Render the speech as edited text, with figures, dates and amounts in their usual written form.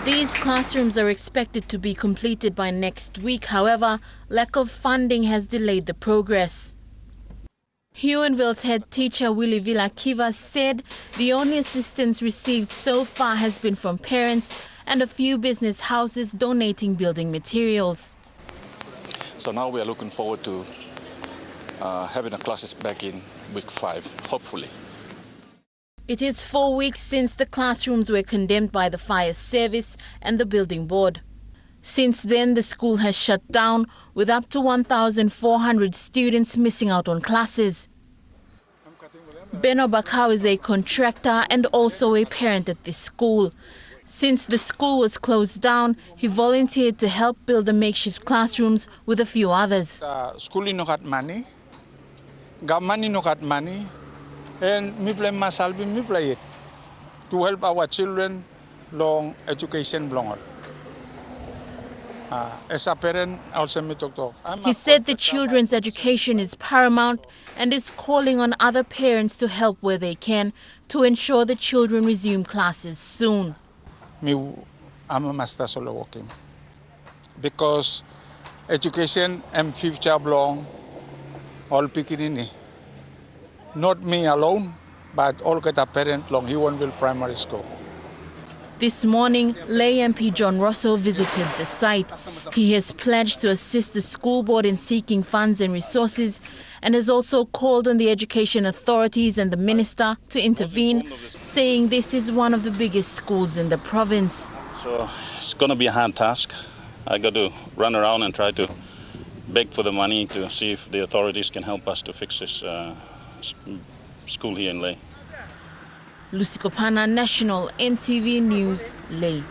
These classrooms are expected to be completed by next week. However, lack of funding has delayed the progress. Huonville's head teacher Willy Vilakiva said the only assistance received so far has been from parents and a few business houses donating building materials. So now we are looking forward to having the classes back in week 5, hopefully. It is 4 weeks since the classrooms were condemned by the fire service and the building board. Since then, the school has shut down, with up to 1,400 students missing out on classes. Beno Bakau is a contractor and also a parent at this school. Since the school was closed down, he volunteered to help build the makeshift classrooms with a few others. School no got money, government no got money, and me play myself, me play it to help our children long education longer. As a parent, also me talk. He said the children's education is paramount and is calling on other parents to help where they can to ensure the children resume classes soon. I'm a master solo working because education and future belong all picking. Not me alone, but all get a parent long Huonville Primary School. This morning, Lay MP John Rosso visited the site. He has pledged to assist the school board in seeking funds and resources and has also called on the education authorities and the minister to intervene, saying this is one of the biggest schools in the province. So it's going to be a hard task. I got to run around and try to beg for the money to see if the authorities can help us to fix this school here in Lay. Lucy Kopana, National EMTV News, Lay.